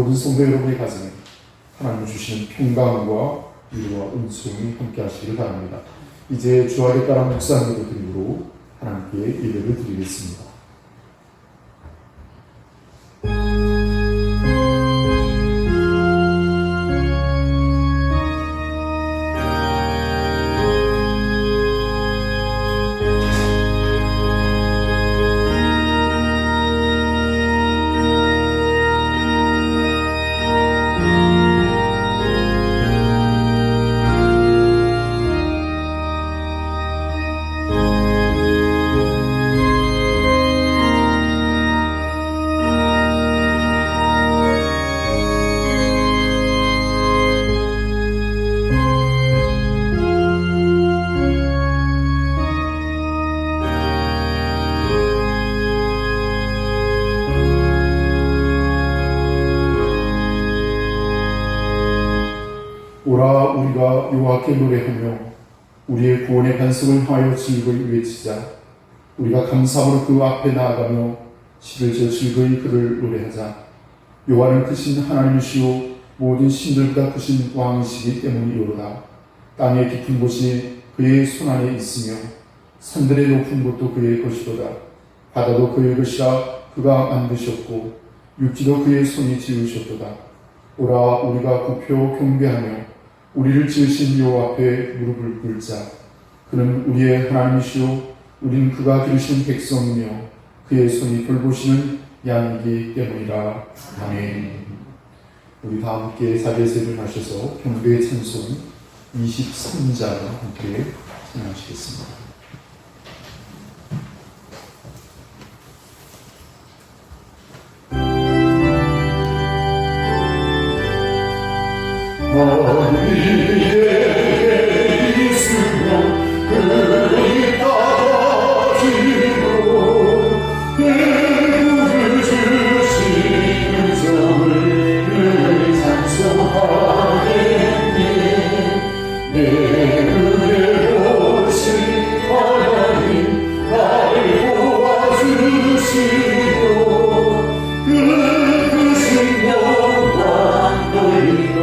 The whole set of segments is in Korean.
모든 성도 여러분의 가정에 하나님 주시는 평강과 위로와 은총이 함께 하시기를 바랍니다. 이제 주하에 따라 묵상기도 드림으로 하나님께 예배를 드리겠습니다. 오라 우리가 여호와께 노래하며 우리의 구원의 반석을 향하여 즐거이 외치자. 우리가 감사함으로 그 앞에 나아가며 시를 지어 즐거이 그를 노래하자. 여호와는 크신 하나님이시오 모든 신들보다 크신 왕이시기 때문이오로다. 땅의 깊은 곳이 그의 손안에 있으며 산들의 높은 곳도 그의 것이로다. 바다도 그의 것이라 그가 만드셨고 육지도 그의 손이 지으셨도다. 오라 우리가 굽혀 경배하며 우리를 지으신 여호와 앞에 무릎을 꿇자. 그는 우리의 하나님이시오 우리는 그가 기르신 백성이며 그의 손이 돌보시는 양이기 때문이라. 아멘. 우리 다 함께 자리에서 일어나셔서 경배의 찬송 23장 함께 찬양하시겠습니다. 너희에게 있으면 그리 따지고 내물을 주시는 점을 찬송하겠네. 내 은혜 보신 하나님 나를 도와주시고 그 크신 영광 돌리고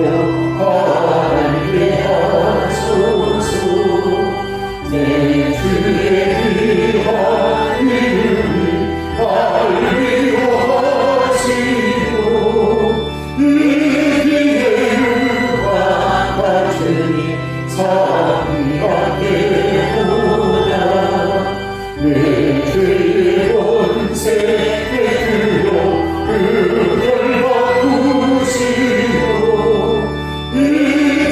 하나님께 하소서. 내 주의 귀한 이름이 나를 위로하시고 이 길의 유한 발전이 상하게 보라. 내 죄의 권세에 들어 그걸 바꾸시고 이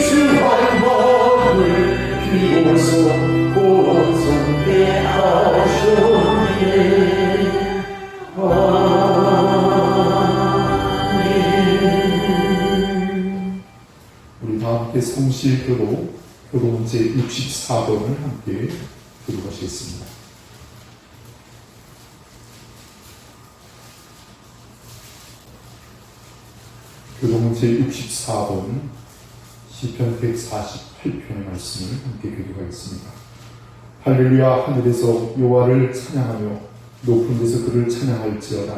주한 마음을 비로소 보존케 하셨네. 아멘. 우리 다 함께 성실교도 교동 제64번을 함께 들어가시겠습니다. 교동 제64번 시편 148편의 말씀을 함께 교독하겠습니다. 할렐루야. 하늘에서 여호와를 찬양하며 높은 데서 그를 찬양할지어다.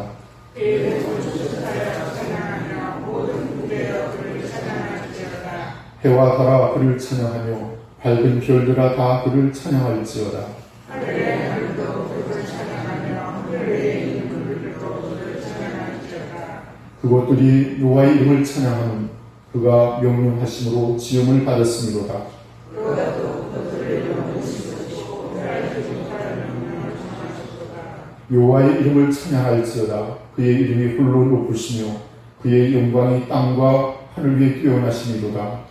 해와 달아 그를 찬양하며 밝은 별들아 다 그를 찬양할지어다. 그것들이 여호와의 이름을 찬양하는 그가 명령하심으로 지음을 받았음이로다. 여호와의 이름을 찬양할지어다. 그의 이름이 홀로 높으시며 그의 영광이 땅과 하늘 위에 뛰어나심이로다.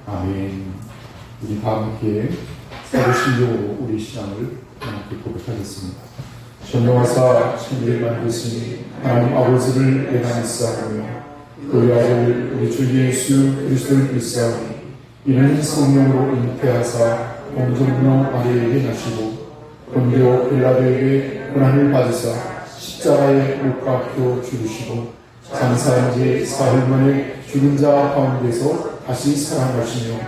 아멘. 우리 다 함께 사도신경으로 우리 신앙을 함께 고백하겠습니다. 전능하사 천지를 만드신 하나님 아버지를 애단했사오며 그의 아들 우리 주 예수 그리스도를 믿사오니 이는 성령으로 잉태하사 공정명 아래에게 나시고 본디오 빌라도에게 고난을 받으사 십자가에 못 박혀 죽으시고 장사한 지 사흘 만에 죽은 자 가운데서 다시 살아나시며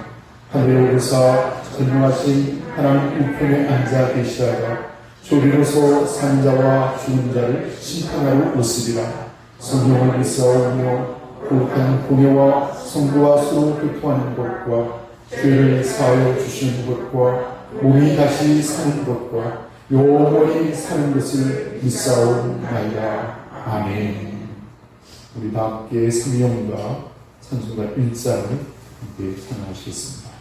하늘에 오르사 전능하신 하나님 우편에 앉아 계시다가 조리로서 산자와 죽은 자를 심판하러 오시리라. 성경을 믿사오며 거룩한 공예와 성부와 서로 교통하는 것과 죄를 사하여 주시는 것과 몸이 다시 사는 것과 영원히 사는 것을 믿사오나이다. 아멘. 우리 다 함께 성령과 찬송가 1장을 함께 찬양하시겠습니다.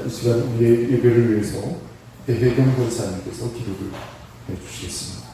이 시간 우리의 예배를 위해서 배혜경 권사님께서 기도를 해주시겠습니다.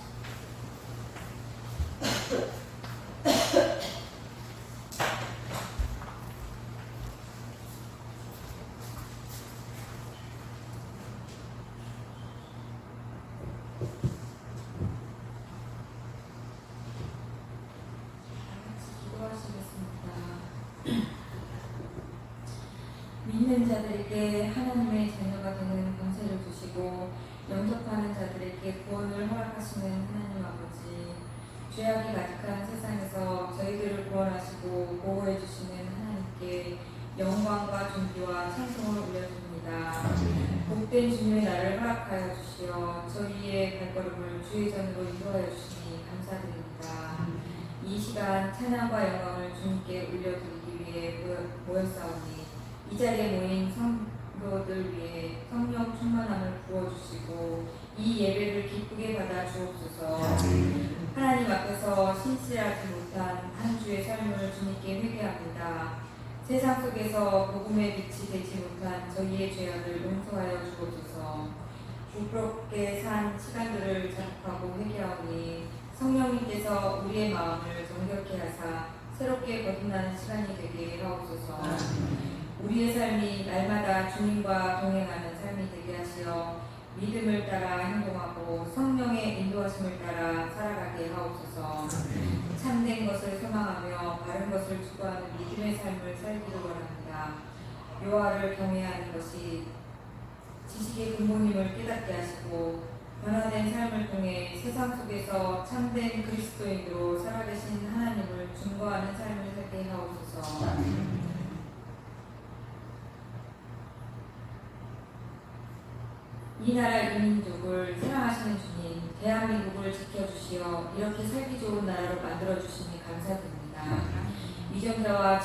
믿는 자들에게 하나님의 자녀가 되는 권세를 주시고 영접하는 자들에게 구원을 허락하시는 하나님 아버지, 죄악이 가득한 세상에서 저희들을 구원하시고 보호해 주시는 하나님께 영광과 존귀와 찬송을 올려줍니다. 복된 주님의 날을 허락하여 주시어 저희의 발걸음을 주의 전으로 인도하여 주시니 감사드립니다. 이 시간 찬양과 영광을 주님께 올려드리기 위해 모였사오니 이 자리에 모인 성도들 위해 성령 충만함을 부어주시고 이 예배를 기쁘게 받아 주옵소서. 하나님 앞에서 신실하지 못한 한 주의 삶을 주님께 회개합니다. 세상 속에서 복음의 빛이 되지 못한 저희의 죄악을 용서하여 주옵소서. 부끄럽게 산 시간들을 자복하고 회개하오니 성령님께서 우리의 마음을 정결케 하사 새롭게 거듭나는 시간이 되게 하옵소서. 우리의 삶이 날마다 주님과 동행하는 삶이 되게 하시어 믿음을 따라 행동하고 성령의 인도하심을 따라 살아가게 하옵소서. 참된 것을 소망하며 바른 것을 추구하는 믿음의 삶을 살기를 원합니다. 여호와를 경외하는 것이 지식의 근본임을 깨닫게 하시고 변화된 삶을 통해 세상 속에서 참된 그리스도인으로 살아계신 하나님을 증거하는 삶을 살게 하옵소서. 이 나라 이 민족을 사랑하시는 주님, 대한민국을 지켜주시어 이렇게 살기 좋은 나라로 만들어주시니 감사드립니다. 위정자와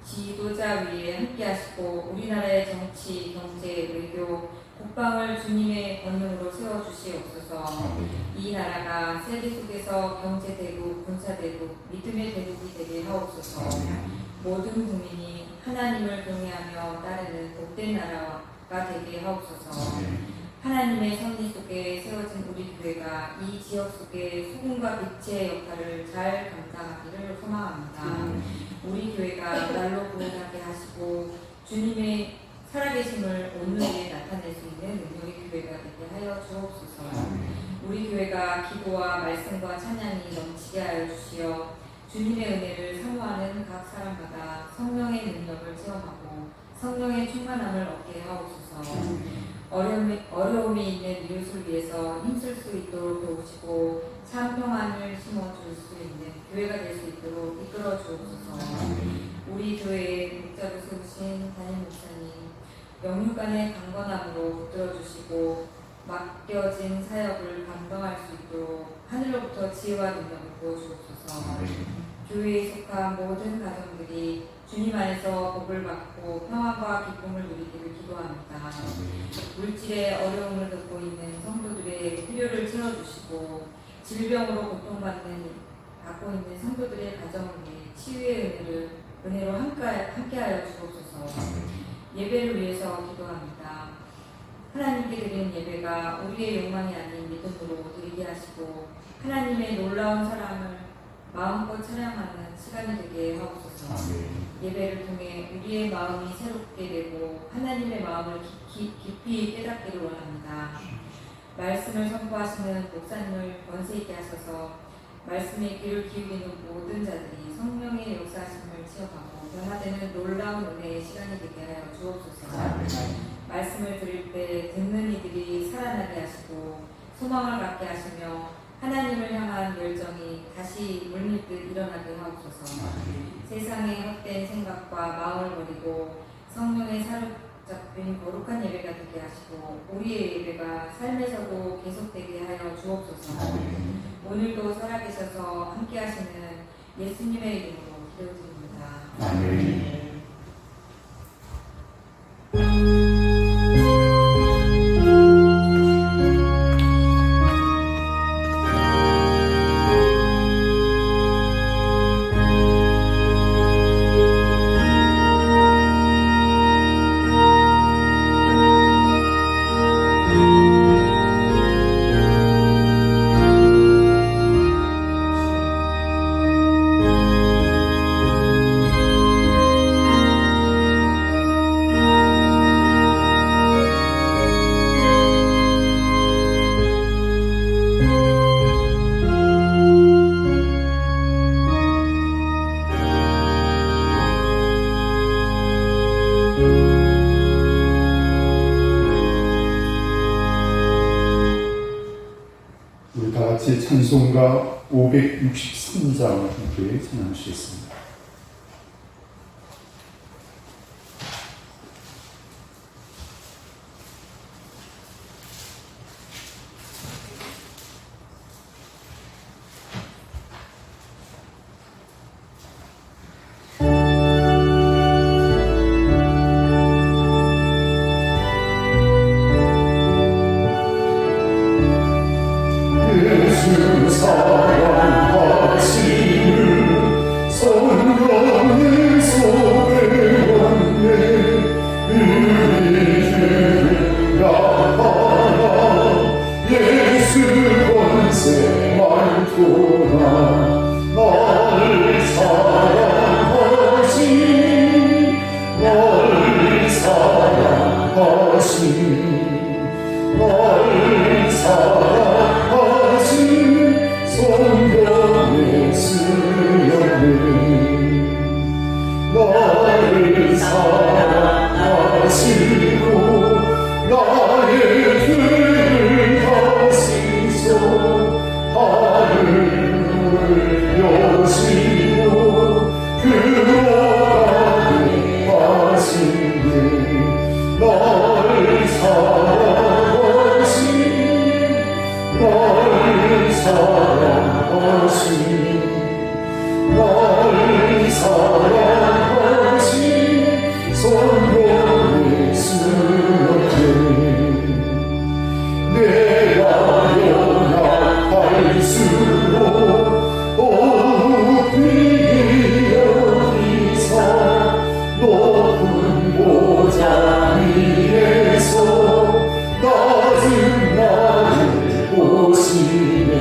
지도자 위에 함께하시고 우리나라의 정치, 경제, 외교, 국방을 주님의 권능으로 세워주시옵소서. 이 나라가 세계 속에서 경제대국, 군사대국, 믿음의 대국이 되게 하옵소서. 모든 국민이 하나님을 경외하며 따르는 복된 나라가 되게 하옵소서. 하나님의 섭리 속에 세워진 우리 교회가 이 지역 속에 소금과 빛의 역할을 잘 감당하기를 소망합니다. 우리 교회가 날로 부흥하게 하시고 주님의 살아계심을 온 눈에 나타낼 수 있는 능력의 교회가 되게 하여 주옵소서. 우리 교회가 기도와 말씀과 찬양이 넘치게 하여 주시어 주님의 은혜를 사모하는 각 사람마다 성령의 능력을 체험하고 성령의 충만함을 얻게 하옵소서. 어려움이 있는 이웃을 위해서 힘쓸 수 있도록 도우시고 참 평안을 심어줄 수 있는 교회가 될 수 있도록 이끌어 주옵소서. 우리 교회의 목자로 세우신 담임 목사님, 영육간의 강건함으로 붙들어 주시고 맡겨진 사역을 감당할 수 있도록 하늘로부터 지혜와 능력을 부어주옵소서. 교회에 속한 모든 가정들이 주님 안에서 복을 받고 평안과 기쁨을 누리기를 기도합니다. 물질의 어려움을 겪고 있는 성도들의 필요를 채워주시고 질병으로 고통받고 있는 성도들의 가정을 위해 치유의 은혜로 함께하여 주옵소서. 예배를 위해서 기도합니다. 하나님께 드리는 예배가 우리의 욕망이 아닌 믿음으로 드리게 하시고 하나님의 놀라운 사랑을 마음껏 찬양하는 시간이 되게 하옵소서. 예배를 통해 우리의 마음이 새롭게 되고 하나님의 마음을 깊이 깨닫기를 원합니다. 말씀을 선포하시는 목사님을 권세 있게 하셔서 말씀에 귀를 기울이는 모든 자들이 성령의 역사하심을 체험하고 변화되는 놀라운 은혜의 시간이 되게 하여 주옵소서. 말씀을 들을 때 듣는 이들이 살아나게 하시고 소망을 갖게 하시며 하나님을 향한 열정이 다시 물밀듯 일어나게 하옵소서. 세상의 헛된 생각과 마음을 버리고 성령의 사로잡힌 거룩한 예배가 되게 하시고 우리의 예배가 삶에서도 계속되게 하여 주옵소서. 오늘도 살아계셔서 함께 하시는 예수님의 이름으로 기도드립니다. 아멘. 우리 다 같이 찬송가 563장을 함께 찬양하시겠습니다. 예수 사랑하시는 성령의 속에 왔네. 우리를 약하나 예수 권세 말도나 나를 사랑하시 나를 사랑하시 나를 사랑하시 성령의 수련을 나를 사랑하시고 나의 죄를 다시소 나를 여시고 그러가게 하시네. 나를 사랑하시 나를 사랑하시 나를 사랑하시 성령의 수련을 내가 연약할수록 더욱 비기 여기사 높은 보좌 위에서 낮은 나를 보시네.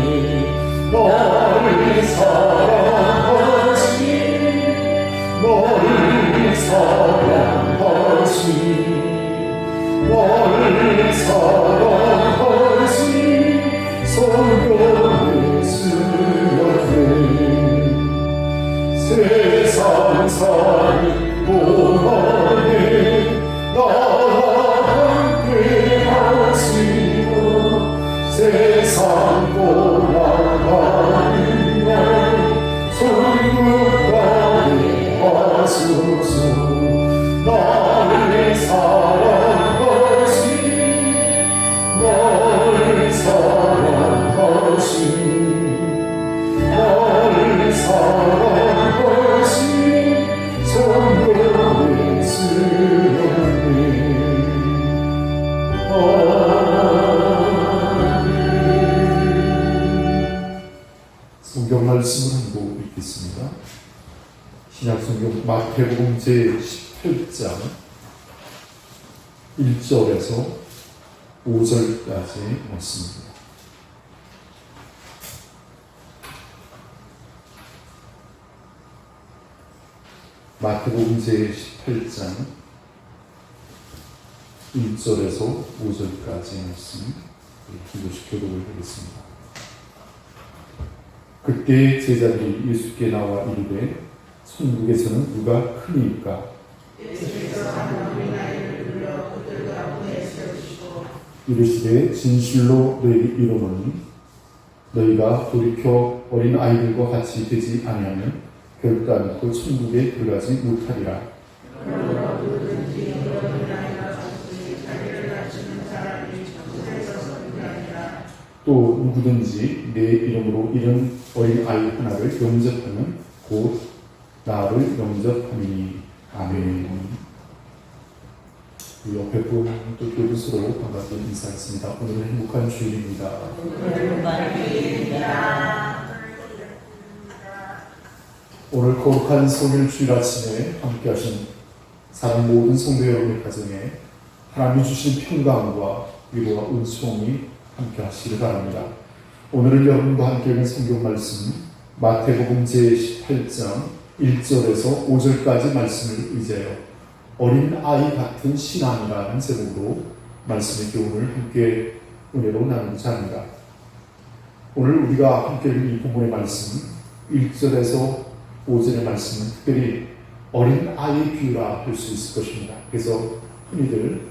너를 사랑하시 너를 사랑하시 너를 사랑하시 성령의 수련을 세상 살이 고난에 나와 함께 하시고 세상 고난하는 날 천국가게 하소서. 나를 사랑하시 나를 사랑하시 나를 사랑하시 성령의 수련을 성경 말씀을 한번 읽겠습니다. 신약성경 마태복음 제18장 1절에서 5절까지 말씀입니다. 마태복음 제18장 1절에서 5절까지 말씀 기도식 교독을 하겠습니다. 그때 제자들이 예수께 나와 이르되 천국에서는 누가 크니까? 이르시되 진실로 너희에게 이르노니 너희가 돌이켜 어린 아이들과 같이 되지 아니하면 결단코 천국에 들어가지 못하리라. 또 누구든지 내 이름으로 이런 어린 아이 하나를 영접하면 곧 나를 영접함이니. 아멘. 옆에 분 또 교부서로 반갑게 인사했습니다. 오늘은 행복한 주일입니다. 오늘 거룩한 성일 주일 아침에 함께 하신 사랑 모든 성도 여러분의 가정에 하나님이 주신 평강과 위로와 은총이 함께 하시기를 바랍니다. 오늘은 여러분과 함께 읽은 성경 말씀 마태복음 제18장 1절에서 5절까지 말씀을 의지하여 어린 아이 같은 신앙이라는 제목으로 말씀의 교훈을 함께 은혜로 나누고자 합니다. 오늘 우리가 함께 읽은 이 본문의 말씀 1절에서 5절의 말씀은 특별히 어린 아이의 비유라 할 수 있을 것입니다. 그래서 흔히들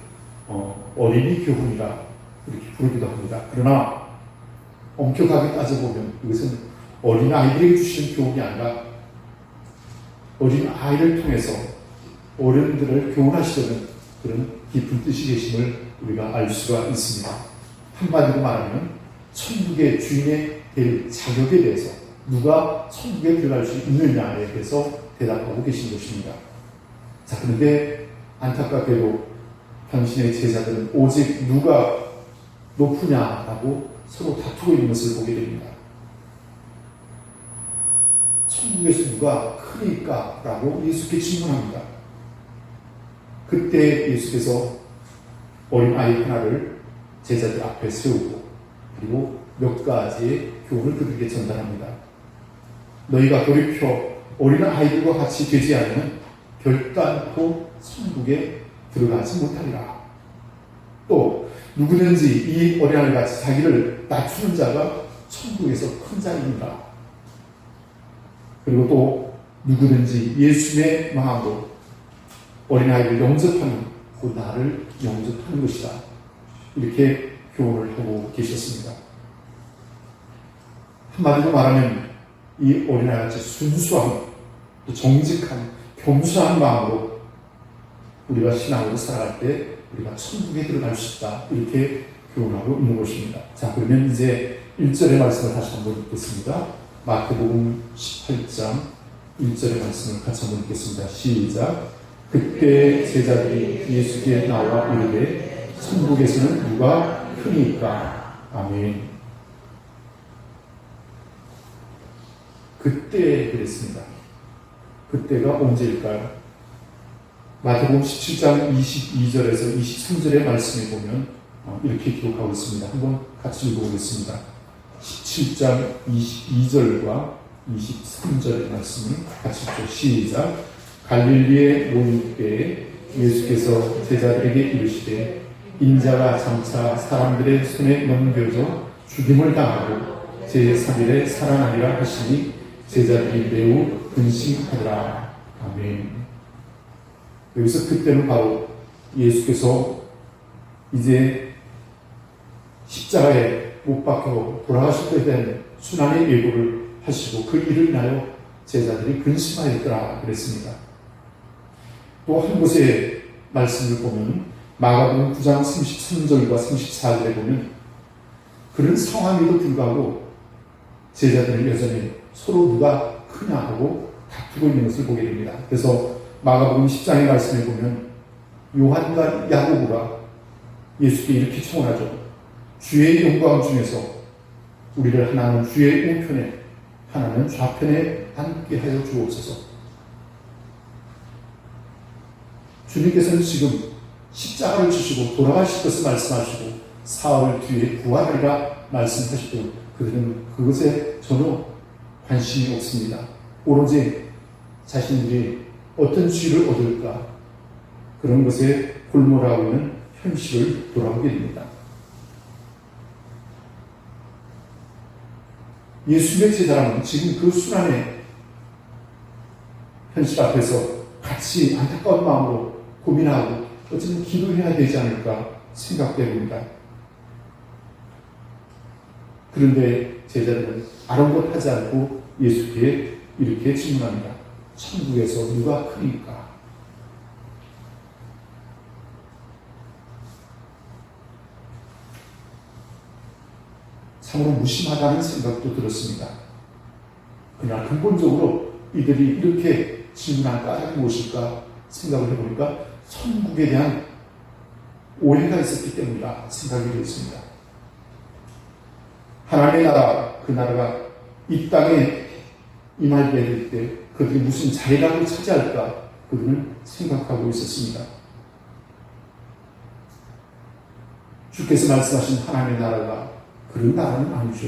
어린이 교훈이라 이렇게 부르기도 합니다. 그러나 엄격하게 따져보면 이것은 어린 아이들에게 주시는 교훈이 아니라 어린 아이를 통해서 어른들을 교훈하시려는 그런 깊은 뜻이 계심을 우리가 알 수가 있습니다. 한마디로 말하면 천국의 주인의 될 자격에 대해서 누가 천국에 들어갈 수 있느냐에 대해서 대답하고 계신 것입니다. 자, 그런데 안타깝게도 당신의 제자들은 오직 누가 높으냐라고 서로 다투고 있는 것을 보게 됩니다. 천국에서 누가 크니까? 라고 예수께 질문합니다. 그때 예수께서 어린 아이 하나를 제자들 앞에 세우고 그리고 몇 가지의 교훈을 그들에게 전달합니다. 너희가 돌이켜 어린 아이들과 같이 되지 않으면 결단코 천국에 들어가지 못하리라. 또 누구든지 이 어린아이같이 자기를 낮추는 자가 천국에서 큰 자입니다. 그리고 또 누구든지 예수님의 마음으로 어린아이를 영접하면 곧 나를 영접하는 것이다. 이렇게 교훈을 하고 계셨습니다. 한마디로 말하면 이 어린아이같이 순수한 또 정직한 겸손한 마음으로 우리가 신앙으로 살아갈 때 우리가 천국에 들어갈 수 있다. 이렇게 교훈하고 있는 것입니다. 자, 그러면 이제 1절의 말씀을 다시 한번 읽겠습니다. 마태복음 18장 1절의 말씀을 같이 한번 읽겠습니다. 시작. 그때 제자들이 예수께 나와 이르되 천국에서는 누가 크니까? 아멘. 그때 그랬습니다. 그때가 언제일까요? 마태복음 17장 22절에서 23절의 말씀에 보면 이렇게 기록하고 있습니다. 한번 같이 읽어보겠습니다. 17장 22절과 23절의 말씀을 같이 읽죠. 시작. 갈릴리에 모인 때에 예수께서 제자들에게 이르시되 인자가 장차 사람들의 손에 넘겨져 죽임을 당하고 제3일에 살아나리라 하시니 제자들이 매우 근심하더라. 아멘. 여기서 그때는 바로 예수께서 이제 십자가에 못 박혀 돌아가실 때에 대한 순환의 예고를 하시고 그 일을 인하여 제자들이 근심하였더라 그랬습니다. 또 한 곳의 말씀을 보면 마가복음 9장 33절과 34절에 보면 그런 상황에도 불구하고 제자들은 여전히 서로 누가 크냐 하고 다투고 있는 것을 보게 됩니다. 그래서 마가복음 10장의 말씀에 보면 요한과 야고보가 예수께 이렇게 청원하죠. 주의 영광 중에서 우리를 하나는 주의 우편에 하나는 좌편에 앉게 하여 주옵소서. 주님께서는 지금 십자가를 주시고 돌아가실 것을 말씀하시고 사흘 뒤에 부활하리라 말씀하시고 그들은 그것에 전혀 관심이 없습니다. 오로지 자신들이 어떤 지위를 얻을까 그런 것에 골몰하고 있는 현실을 돌아보게 됩니다. 예수의 제자라면 지금 그 순환의 현실 앞에서 같이 안타까운 마음으로 고민하고 어쩌면 기도해야 되지 않을까 생각됩니다. 그런데 제자들은 아랑곳하지 않고 예수께 이렇게 질문합니다. 천국에서 누가 크니까? 참으로 무심하다는 생각도 들었습니다. 그러나 근본적으로 이들이 이렇게 질문한 까닭이 무엇일까 생각을 해보니까 천국에 대한 오해가 있었기 때문이다 생각이 되었습니다. 하나님의 나라, 그 나라가 이 땅에 임하게 될 때 그들이 무슨 자리라도 차지할까 그들은 생각하고 있었습니다. 주께서 말씀하신 하나님의 나라가 그런 나라는 아니죠.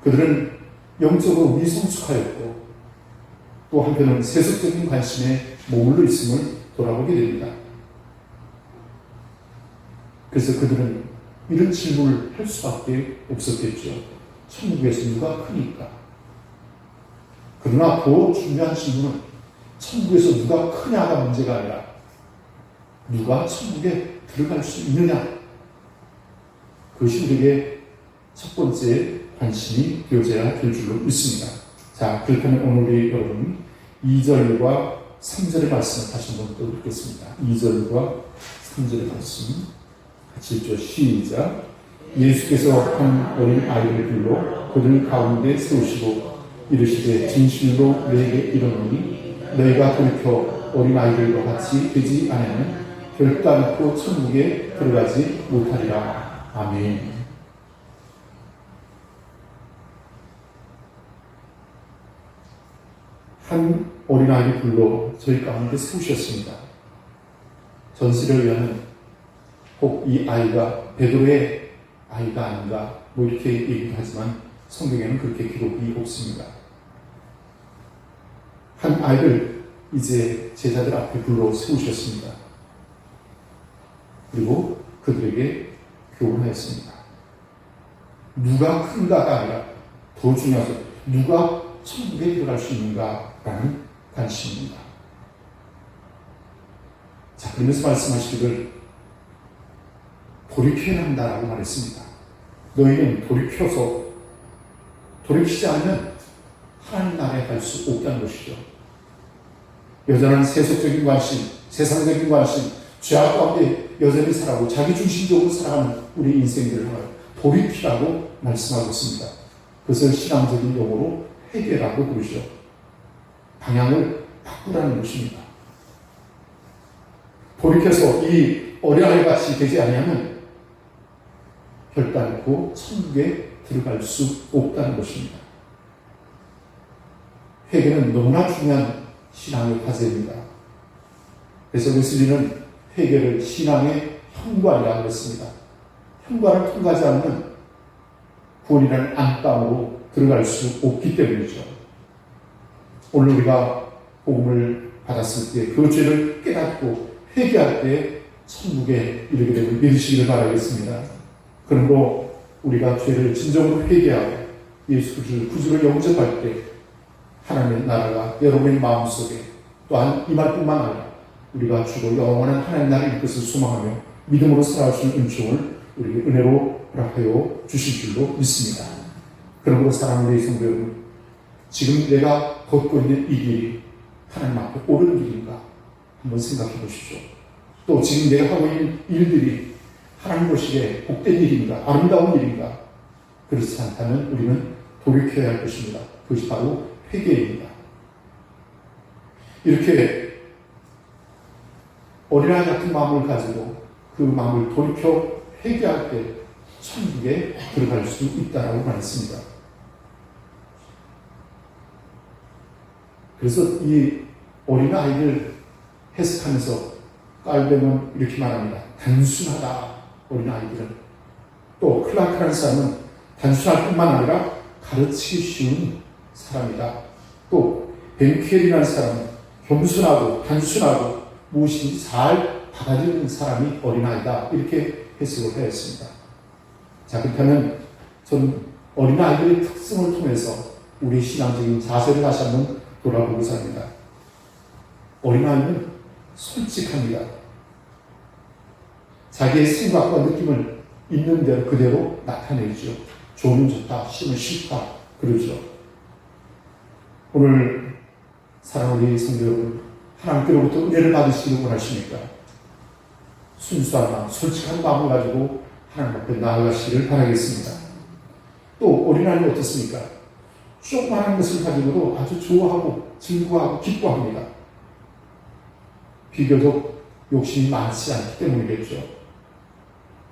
그들은 영적으로 미성숙하였고 또 한편은 세속적인 관심에 머물러 있음을 돌아보게 됩니다. 그래서 그들은 이런 질문을 할 수밖에 없었겠죠. 천국에서 누가 크니까? 그러나 더 중요한 질문은 천국에서 누가 크냐가 문제가 아니라 누가 천국에 들어갈 수 있느냐? 그것이 우리에게 첫 번째 관심이 되어져야 될 줄로 믿습니다. 자, 그렇다면 오늘 여러분 2절과 3절의 말씀을 다시 한번 또 읽겠습니다. 2절과 3절의 말씀 같이 읽죠. 시작. 예수께서 한 어린 아이를 불러 그들 가운데 세우시고 이르시되 진실로 너에게 이르노니 너희가 돌이켜 어린 아이들과 같이 되지 않으면 결단코 천국에 들어가지 못하리라. 아멘. 한 어린아이를 불러 저희 가운데 세우셨습니다. 전시를 위하는 혹 이 아이가 베드로의 아이가 아닌가 뭐 이렇게 얘기도 하지만 성경에는 그렇게 기록이 없습니다. 한 아이를 이제 제자들 앞에 불러 세우셨습니다. 그리고 그들에게 교훈하였습니다. 누가 큰가가 아니라 더 중요하죠. 누가 천국에 들어갈 수 있는가라는 관심입니다. 자, 그러면서 말씀하시기를 돌이켜야 한다라고 말했습니다. 너희는 돌이키지 않으면 하나님 나라에 갈 수 없다는 것이죠. 여전한 세속적인 관심, 세상적인 관심, 죄악 가운데 여전히 살아가고 자기중심적으로 살아가는 우리 인생들을 돌이키라고 말씀하고 있습니다. 그것을 신앙적인 용어로 회개라고 부르죠. 방향을 바꾸라는 것입니다. 돌이켜서 이 어린아이같이 되지 아니하면 결단코 천국에 들어갈 수 없다는 것입니다. 회개는 너무나 중요한 신앙의 과제입니다. 그래서 웨슬리는 회개를 신앙의 현관이라고 했습니다. 현관을 통과하지 않으면 구원이라는 안방으로 들어갈 수 없기 때문이죠. 오늘 우리가 복음을 받았을 때 그 죄를 깨닫고 회개할 때 천국에 이르게 되면 믿으시기를 바라겠습니다. 그러므로 우리가 죄를 진정으로 회개하고 예수 그리스도를 구주로 영접할 때 하나님의 나라가 여러분의 마음속에 또한 임할 뿐만 아니라 우리가 주로 영원한 하나님 나라의 것을 소망하며 믿음으로 살아갈 수 있는 은총을 우리에게 은혜로 허락하여 주실 줄로 믿습니다. 그러므로 사랑하는 우리 성도 여러분, 지금 내가 걷고 있는 이 길이 하나님 앞에 옳은 길인가 한번 생각해 보십시오. 또 지금 내가 하고 있는 일들이 하나님 보시기에 복된 일인가 아름다운 일인가 그렇지 않다면 우리는 돌이켜야 할 것입니다. 그것이 바로 회개입니다. 이렇게 어린아이 같은 마음을 가지고 그 마음을 돌이켜 회개할 때 천국에 들어갈 수 있다라고 말했습니다. 그래서 이 어린아이를 해석하면서 깔뱅은 이렇게 말합니다. 단순하다, 어린아이들은. 또 클라크라는 사람은 단순할 뿐만 아니라 가르치기 쉬운 사람이다. 또 벤케리라는 사람은 겸손하고 단순하고 무엇인지 잘 받아들이는 사람이 어린아이다. 이렇게 해석을 하였습니다. 자, 그렇다면 저는 어린아이들의 특성을 통해서 우리의 신앙적인 자세를 다시 한번 돌아보고자 합니다. 어린아이는 솔직합니다. 자기의 생각과 느낌을 있는 대로 그대로 나타내죠. 좋으면 좋다, 싫으면 싫다, 그러죠. 오늘 사랑하는 우리 성도 여러분, 하나님께로부터 은혜를 받으시기를 원하십니까? 순수한 마음, 솔직한 마음을 가지고 하나님 앞에 나아가시기를 바라겠습니다. 또 어린아이는 어떻습니까? 조그마한 것을 가지고도 아주 좋아하고 즐거워하고 기뻐합니다. 비교적 욕심이 많지 않기 때문이겠죠.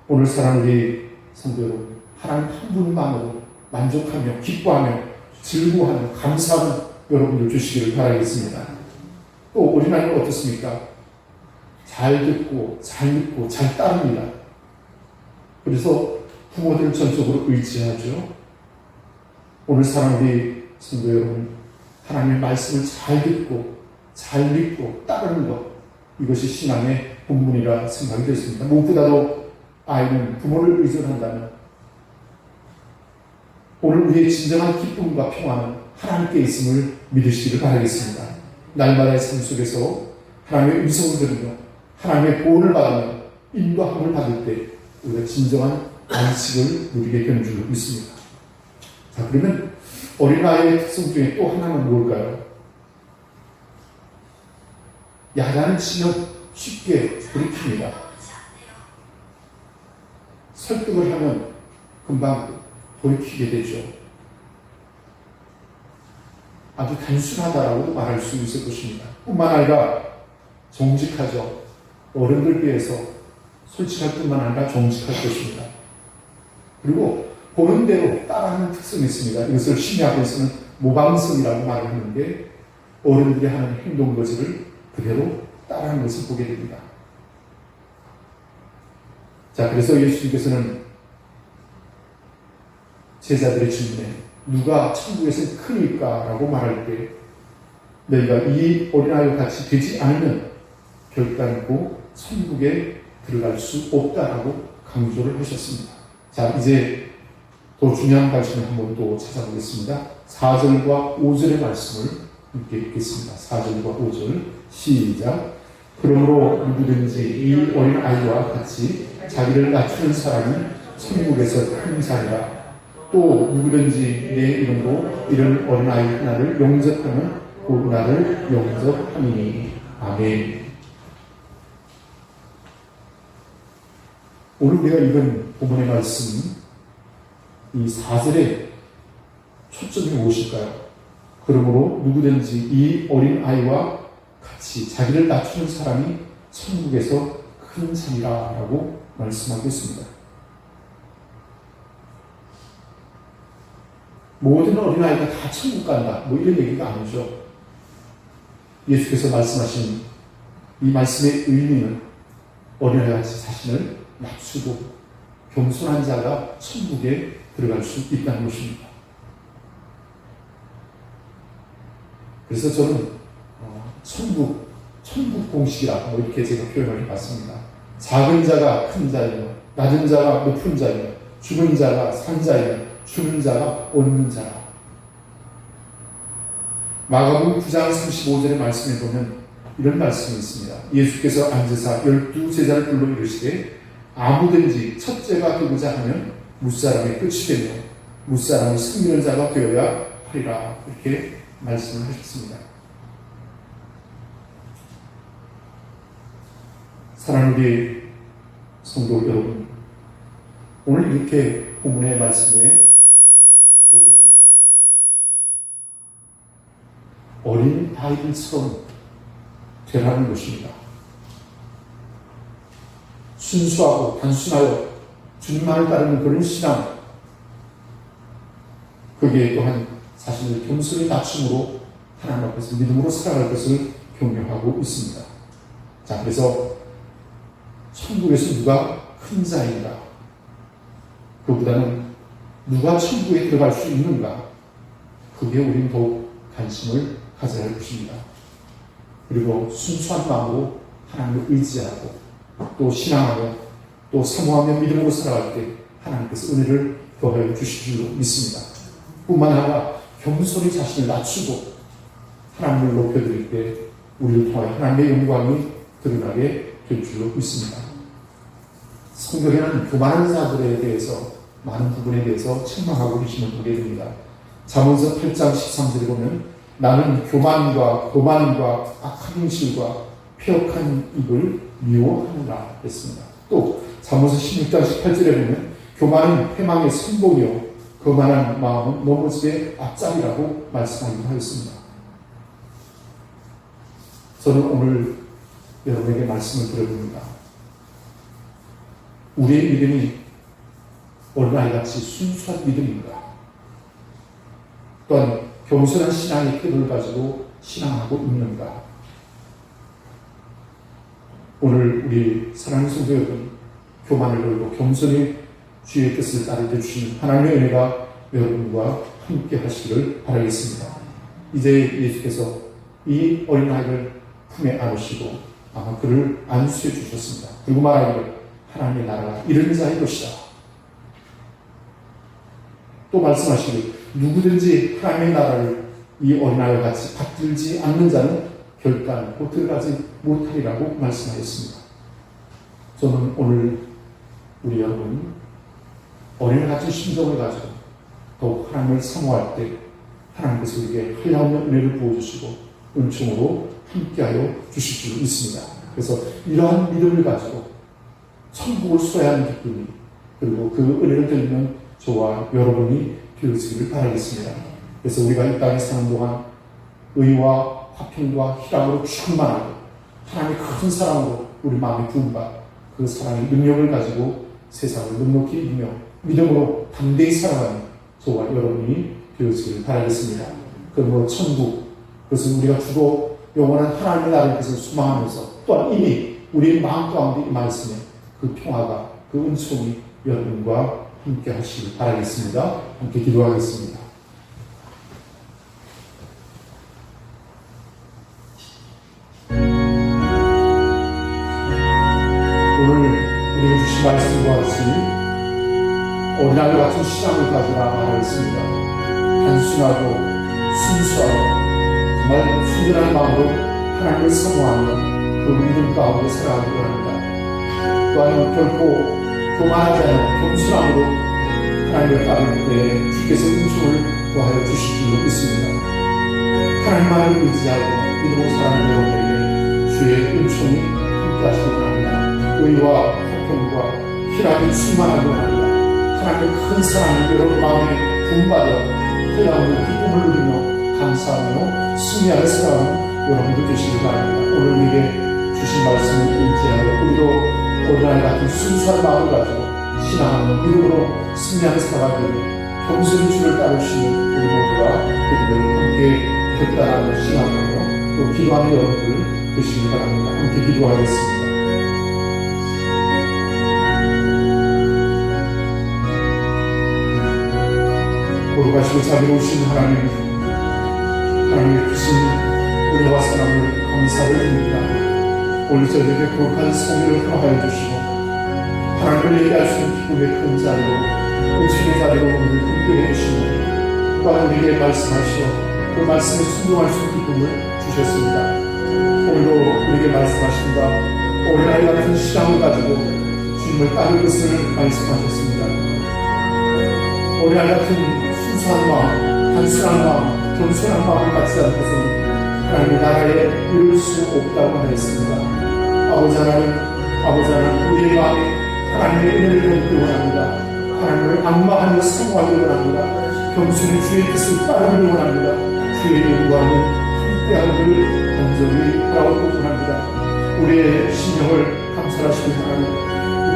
오늘 사랑하는 우리 성도 여러분, 하나님 한 분만으로 만족하며 기뻐하며 즐거워하며 감사하는 여러분들 주시기를 바라겠습니다. 또 어린아이는 어떻습니까? 잘 듣고 잘 믿고 잘 따릅니다. 그래서 부모들을 전적으로 의지하죠. 오늘 사랑하는 우리 성도 여러분, 하나님의 말씀을 잘 듣고 잘 믿고 따르는 것, 이것이 신앙의 본분이라 생각이 됐습니다. 무엇보다도 아이는 부모를 의존한다면 오늘 우리의 진정한 기쁨과 평화는 하나님께 있음을 믿으시기를 바라겠습니다. 날마다의 삶 속에서 하나님의 음성을 들으며 하나님의 보호를 받으며 인도함을 받을 때 우리가 진정한 안식을 누리게 되는 줄 믿습니다. 자, 그러면 어린아이의 특성 중에 또 하나는 뭘까요? 야단을 치면 쉽게 돌이킵니다. 설득을 하면 금방 돌이키게 되죠. 아주 단순하다라고 말할 수 있을 것입니다. 뿐만 아니라 정직하죠. 어른들 비해서 솔직할 뿐만 아니라 정직할 것입니다. 그리고 보는 대로 따라하는 특성이 있습니다. 이것을 심리학에서는 모방성이라고 말하는데 어른들이 하는 행동 거지를 그대로 따라하는 것을 보게 됩니다. 자, 그래서 예수님께서는 제자들의 질문에 누가 천국에서 크니까? 라고 말할 때 너희가 이 어린아이와 같이 되지 않으면 결단코 천국에 들어갈 수 없다라고 강조를 하셨습니다. 자, 이제 더 중요한 말씀을 한번 또 찾아보겠습니다. 4절과 5절의 말씀을 함께 읽겠습니다. 4절과 5절 시작. 그러므로 누구든지 이 어린아이와 같이 자기를 낮추는 사람이 천국에서 큰 자리라. 또 누구든지 내 이름으로 이런 어린아이 하나를 영접하면 곧 나를 영접하리니. 아멘. 오늘 우리가 읽은 본문의 말씀, 이 4절의 초점이 무엇일까요? 그러므로 누구든지 이 어린아이와 같이 자기를 낮추는 사람이 천국에서 큰 자리라라고 말씀하고 있습니다. 모든 어린아이가 다 천국 간다, 뭐 이런 얘기가 아니죠. 예수께서 말씀하신 이 말씀의 의미는 어린아이같이 자신을 낮추고 겸손한 자가 천국에 들어갈 수 있다는 것입니다. 그래서 저는 천국 공식이라 뭐 이렇게 제가 표현을 해봤습니다. 작은 자가 큰 자이며, 낮은 자가 높은 자이며, 죽은 자가 산 자이며, 주는 자가 얻는 자라. 마가복음 9장 35절의 말씀에 보면 이런 말씀이 있습니다. 예수께서 앉으사 12제자를 불러 이르시되 아무든지 첫째가 되고자 하면 무사람의 끝이 되며 무사람이 승리하는 자가 되어야 하리라. 이렇게 말씀을 하셨습니다. 사랑하는 우리 성도 여러분, 오늘 이렇게 본문의 말씀에 교훈은 어린 아이들처럼 되라는 것입니다. 순수하고 단순하여 주님만을 따르는 그런 신앙, 거기에 또한 자신을 겸손히 낮춤으로 하나님 앞에서 믿음으로 살아갈 것을 격려하고 있습니다. 자, 그래서 천국에서 누가 큰 자인가? 그보다는 누가 천국에 들어갈 수 있는가? 그게 우리는 더욱 관심을 가져야 할 것입니다. 그리고 순수한 마음으로 하나님을 의지하고 또 신앙하며 또 사모하며 믿음으로 살아갈 때 하나님께서 은혜를 더하여 주실 줄로 믿습니다. 뿐만 아니라 겸손히 자신을 낮추고 하나님을 높여드릴 때 우리를 통하여 하나님의 영광이 드러나게 될 줄로 믿습니다. 성경에는 교만한 자들에 대해서 많은 부분에 대해서 책망하고 계심을 보게 됩니다. 잠언서 8장 13절에 보면 나는 교만과 거만과 악한 행실과 폐역한 입을 미워하노라 했습니다. 또 잠언서 16장 18절에 보면 교만은 패망의 선봉이요 거만한 마음은 넘어지의 앞장이라고 말씀하기도 하였습니다. 저는 오늘 여러분에게 말씀을 드려봅니다. 우리의 믿음이 얼마나 이같이 순수한 믿음인가? 또한 겸손한 신앙의 태도를 가지고 신앙하고 있는가? 오늘 우리 사랑하는 성도 여러분, 교만을 걸고 겸손히 주의 뜻을 따르게 주시는 하나님의 은혜가 여러분과 함께 하시기를 바라겠습니다. 이제 예수께서 이 어린아이를 품에 안으시고 아마 그를 안수해 주셨습니다. 그리고 말하기를 하나님의 나라가 이런 자의 것이다. 또 말씀하시기를 누구든지 하나님의 나라를 이 어린아이와 같이 받들지 않는 자는 결단코 들어가지 못하리라고 말씀하셨습니다. 저는 오늘 우리 여러분 어린애 같은 심정을 가지고 더욱 하나님을 사모할 때 하나님께서 우리에게 한량없는 은혜를 부어주시고 은총으로 함께하여 주실 줄 믿습니다. 그래서 이러한 믿음을 가지고 천국을 소유하는 기쁨이 그리고 그 은혜를 드리는 저와 여러분이 되어지기를 바라겠습니다. 그래서 우리가 이 땅에 사는 동안 의와 화평과 희락으로 충만하고 하나님의 큰 사랑으로 우리 마음이 부은바 그 사랑의 능력을 가지고 세상을 넉넉히 이기며 믿음으로 담대히 살아가는 저와 여러분이 되어지기를 바라겠습니다. 그러므로 천국, 그것은 우리가 주고 영원한 하나님의 나라를 뜻을 소망하면서 또한 이미 우리의 마음 가운데 임하였으며 그 평화가 그 은총이 여러분과 함께 하시길 바라겠습니다. 함께 기도하겠습니다. 오늘 우리가 주신 말씀과 같이 어린아이 같은 신앙을 가지라 말하겠습니다. 단순하고 순수하고 정말 순전한 마음으로 하나님을 사모하며 그 믿음 가운데 살아가기 원합니다. 또한 결코 교만하지 않은 겸손함으로 하나님을 따르는 때에 주께서 은총을 더하여 주실 줄로 믿습니다. 하나님만을 의지하고 믿음으로 살아가는 여러분에게 주의 은총이 함께 하시기 바랍니다. 의와 화평과 희락이 충만하기 원합니다. 하나님의 큰 사랑을 여러분 마음에 부음받아 회개하며 기쁨을 누리며 감사하며 승리하며 살아가는 여러분들 되시기 바랍니다. 오늘 우리에게 주신 말씀을 의지하여 우리도 어린아이 같은 순수한 마음을 가지고 신앙하며 믿음으로 승리하며 살아가기 위해 겸손히 주를 따르시는 우리 모두가 그들을 함께 결단하며 신앙하며 또 기도하는 여러분들 되시기 바랍니다. 함께 기도하겠습니다. 거룩하시고 자비로우신 하나님의 크신 은혜와 사랑을 감사를 드립니다. 오늘 저희에게 거룩한 성령을 허하여 주시고 하나님을 얘기할 수 있는 기쁨의 큰 자리로 은총의 자리로 오늘 함께 해주시고 또한 우리에게 말씀하시어 그 말씀에 순종할 수 있는 기쁨을 주셨습니다. 오늘도 우리에게 말씀하십니다. 어린아이 같은 신앙을 가지고 주님을 따를 것을 말씀하셨습니다. 어린아이 같은 순수한 마음, 단순한 마음, 겸손한 마음을 갖지 않고서는 하나님의 나라에 이룰 수 없다고 하였습니다. 아버지 하나님, 우리의 마음에 하나님의 은혜를 받기 원합니다. 하나님을 악마하며 사모하기 원합니다. 겸손히 주의 뜻을 따르기 원합니다. 주의 영광이 함께하기를 간절히 바라고 원합니다. 우리의 심령을 감찰하시는 하나님,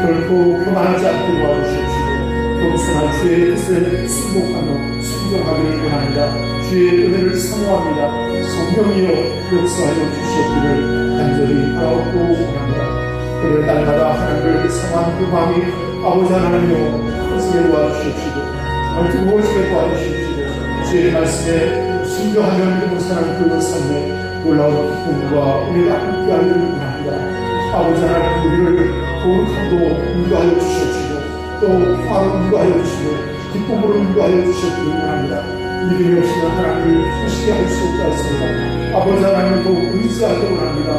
결코 교만하지 않게 도와주십시오. 겸손한 주의 뜻을 순복하며 순종하기를 원합니다. 주의 은혜를 사모합니다. 성령이여 역사하여 주시옵기를 간절히 바라옵고 원합니다. 그래 날마다 하나님을 성한 그 마음이 아버지 하나님이여 크게 도와주시옵시고 뜨거워지게 도와주시옵시고 주의 말씀에 순종하며 믿고 사는 그 삶에 놀라운 기쁨과 우리가 함께하기를 원합니다. 아버지 하나님 우리를 거룩함도 인도하여 주시옵시고 또 화로 인도하여 주시고 기쁨으로 인도하여 주시옵기를 원합니다. 믿음이 없이는 하나님을 힘쓰게 할 수 없다 했습니다. 아버지 하나님을 더욱 의지하기 원합니다.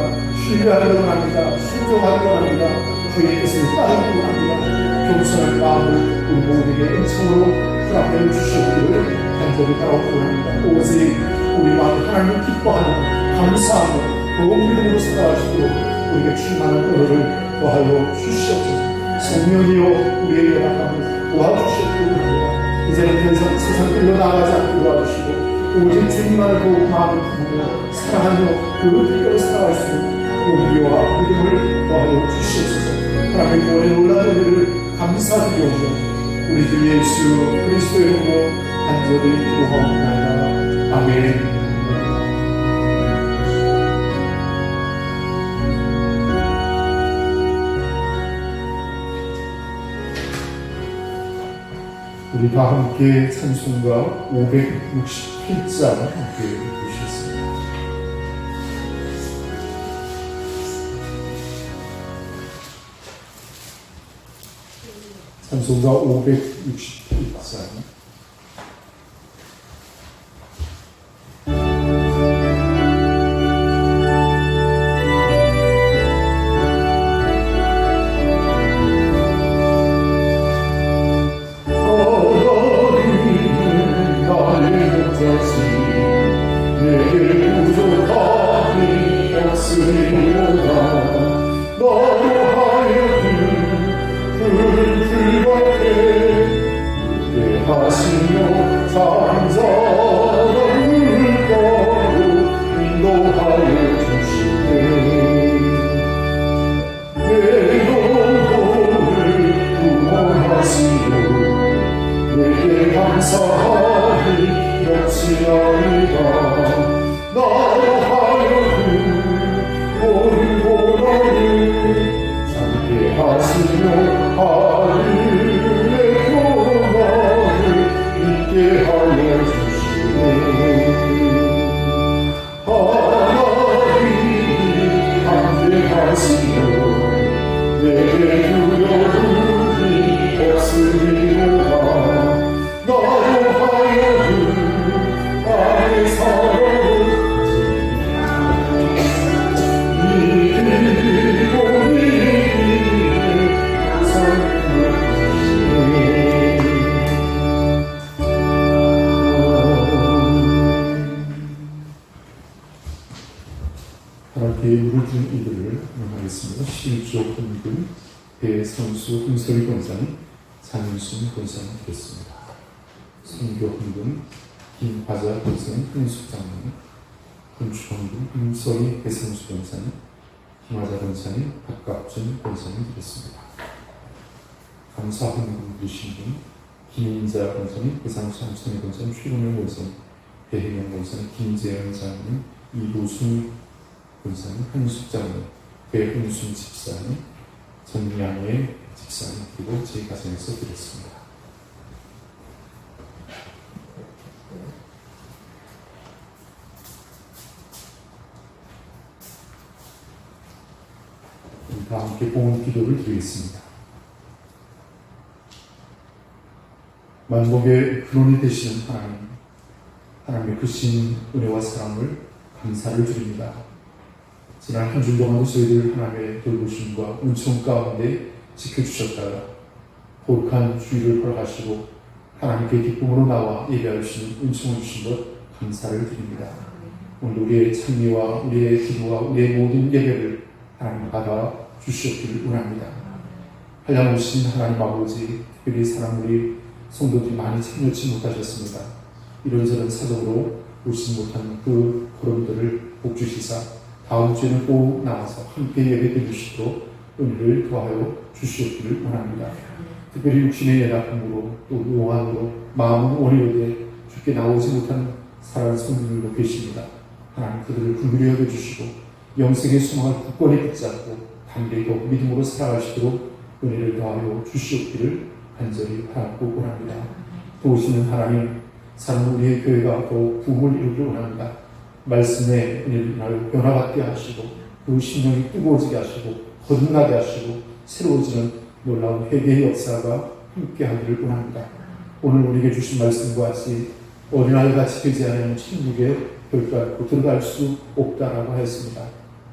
신뢰하기 원합니다. 순종하기 원합니다. 주의 뜻을 따르기 원합니다. 겸손한 마음을 우리 모두에게 은총으로 허락하여 주시옵기를 간절히 바라고 원합니다. 오직 우리 마음 하나님을 기뻐하는 감사하는 더욱 믿음으로 살아가시도록 우리에게 충만한 은혜를 더하여 주시옵소서. 성령이여 우리의 연합함을 도와주시옵기를 원합니다. 이제는 더 이상 세상 길로 나가지 않게 도와주시고 오직 주님만을 더욱 마음을 품으며 사랑하며 그 길로 살아갈 수 있는 용기와 믿음을 더하여 주시옵소서. 하나님의 구원의 놀라운 은혜를 감사드리오며 우리 주 예수 그리스도의 이름으로 간절히 기도하옵나이다. 아멘. 우리 다 함께 찬송가 567장 함께 부르시겠습니다. 찬송가 567장 배성수 흥설이 권사님, 장윤순 권사님 되겠습니다. 선교 흥분, 김화자 권사님, 흥숙장님, 건축흥분, 흥설이 배성수 권사님, 김화자 권사님, 박갑준 권사님 되겠습니다. 감사 흥분 되신 분, 김인자 권사님, 배상수 함선희 권사님, 최동영 권사님, 배혜명 권사님, 김재현 장님, 이보순 권사님, 흥숙장님, 배흥순 집사님, 전양의 집사님 그리고 제 가정에서 드렸습니다. 다 함께 봉헌 기도를 드리겠습니다. 만복의 근원이 되시는 하나님, 하나님의 크신 은혜와 사랑을 감사를 드립니다. 지난 한 주 동안도 저희들 하나님의 돌보심과 은총 가운데 지켜주셨다가 거룩한 주일을 허락하시고 하나님께 기쁨으로 나와 예배할 수 있는 은총을 주신 것 감사를 드립니다. 오늘 우리의 찬미와 우리의 기도와 우리의 모든 예배를 하나님 받아 주시옵기를 원합니다. 한량오신 하나님 아버지, 특별히 사랑 우리 성도들이 많이 참여치 못하셨습니다. 이런저런 사정으로 오지 못한 그 걸음들을 복주시사 다음 주에는 꼭 나와서 함께 예배드릴 수 있도록 은혜를 더하여 주시옵기를 원합니다. 특별히 육신의 연약함으로 또 용안으로 마음은 원이로되 주께 나오지 못한 사랑하는 성도들도 계십니다. 하나님 그들을 긍휼히 여겨주시고 영생의 소망을 굳건히 붙잡고 관계도 믿음으로 살아갈 수 있도록 은혜를 더하여 주시옵기를 간절히 바라고 원합니다. 도우시는 하나님, 사는 우리의 교회가 더 부흥을 이루기를 원합니다. 말씀의 은혜를 인하여 변화받게 하시고 그 심령이 뜨거워지게 하시고 거듭나게 하시고 새로워지는 놀라운 회개의 역사가 함께하기를 원합니다. 오늘 우리에게 주신 말씀과 같이 어린아이같이 되지 않으면 천국에 결단코 들어갈 수 없다라고 하였습니다.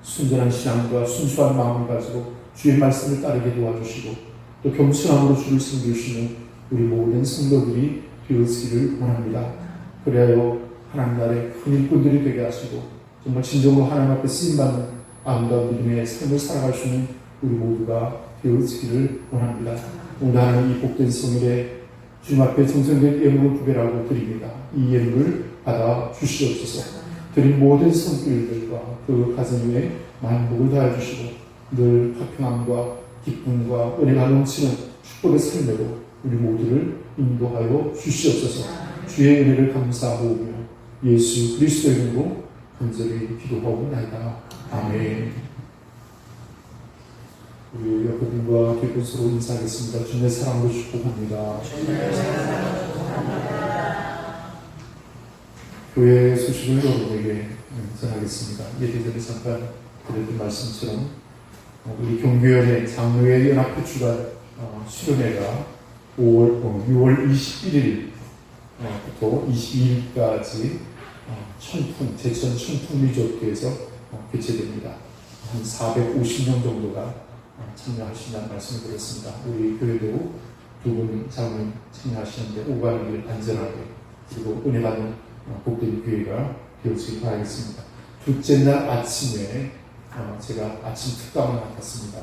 순전한 신앙과 순수한 마음을 가지고 주의 말씀을 따르게 도와주시고 또 겸손함으로 주를 섬기시는 우리 모든 성도들이 되었기를 원합니다. 그래야 하나님 나라의 큰 일꾼들이 되게 하시고 정말 진정으로 하나님 앞에 쓰임받는 아름다운 믿음의 삶을 살아갈 수 있는 우리 모두가 되었기를 원합니다. 오늘 하나님 이 복된 성일에 주님 앞에 정성된 예물을 구별하고 드립니다. 이 예물을 받아 주시옵소서. 드린 모든 손길들과 그 가정 위에 만복을 더해 주시고 늘 화평함과 기쁨과 은혜가 넘치는 축복의 삶으로 우리 모두를 인도하여 주시옵소서. 주의 은혜를 감사하오며 예수 그리스도의 이름으로 간절히 기도하옵나이다. 아멘. 우리 옆에 분과 깊은 서로 인사하겠습니다. 주님의 사랑으로 축복합니다. 교회 소식을 여러분에게 전하겠습니다. 예전에 잠깐 드렸던 말씀처럼 우리 경교연의 장로회 연합회 주간 수련회가 6월 21일부터 22일까지 제천 천풍 리조트에서 개최됩니다. 한 450명 정도가 참여하신다는 말씀을 드렸습니다. 우리 교회도 두 분 장로님 참여하시는데 오가는 길 안전하게 그리고 은혜 받는 복된 교회가 되어지길 바라겠습니다. 둘째 날 아침에 제가 아침 특강을 맡았습니다.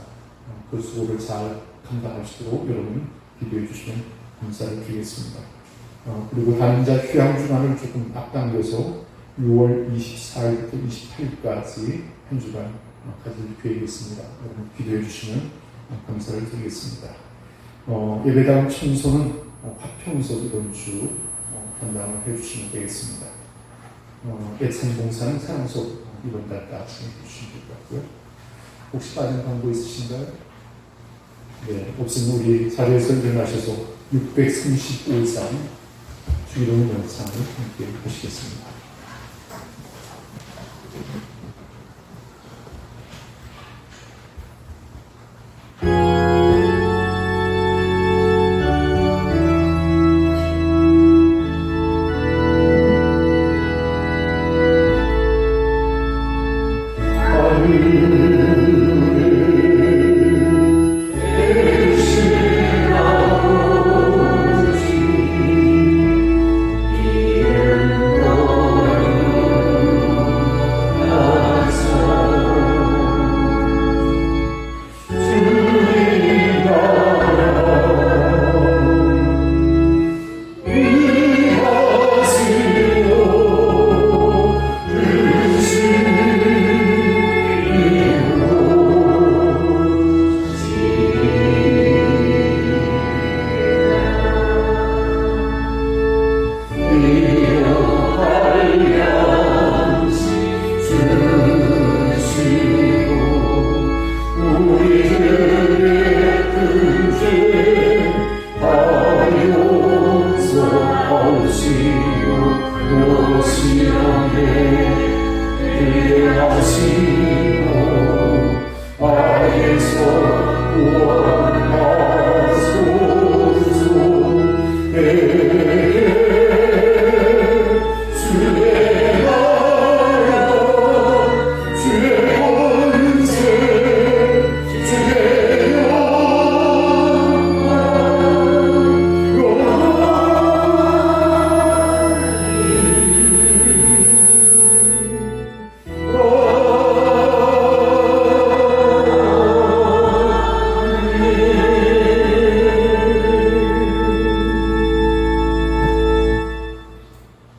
그 수고를 잘 감당하시도록 여러분 기도해 주시면 감사를 드리겠습니다. 그리고 단임자 휴양 주간을 조금 앞당겨서 6월 24일부터 28일까지 한 주간 가질 계획이 있습니다. 여러분 기도해 주시면 감사를 드리겠습니다. 예배당 청소는 화평소 이번 주 담당을 해주시면 되겠습니다. 예찬 봉사는 사랑소 이번 달까지 해주시면 될 것 같고요. 혹시 다른 광고 있으신가요? 네, 없으면 우리 자리에서 일어나셔서 635장 주기도문 영상을 함께 보시겠습니다.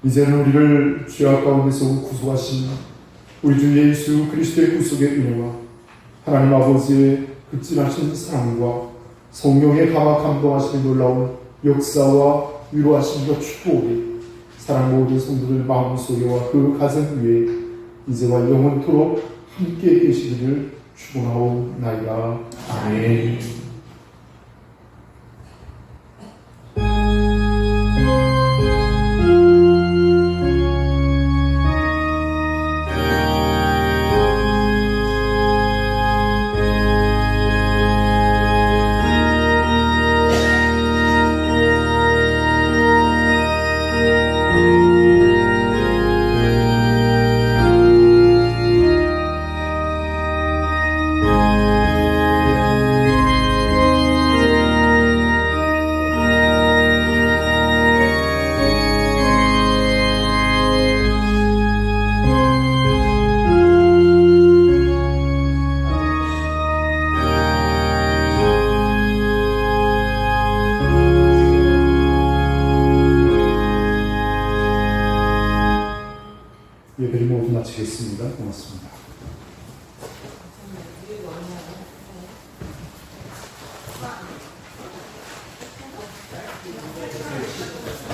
이제는 우리를 죄악 가운데서 구속하신 우리 주 예수 그리스도의 구속의 은혜와 하나님 아버지의 극진하신 사랑과 성령의 강화 감동하시는 놀라운 역사와 위로하심과 축복이 사랑 모든 성도들 마음속에와 그 가정 위에 이제와 영원토록 함께 계시기를 축원하옵나이다. 아멘. 예배를 모두 마치겠습니다. 고맙습니다.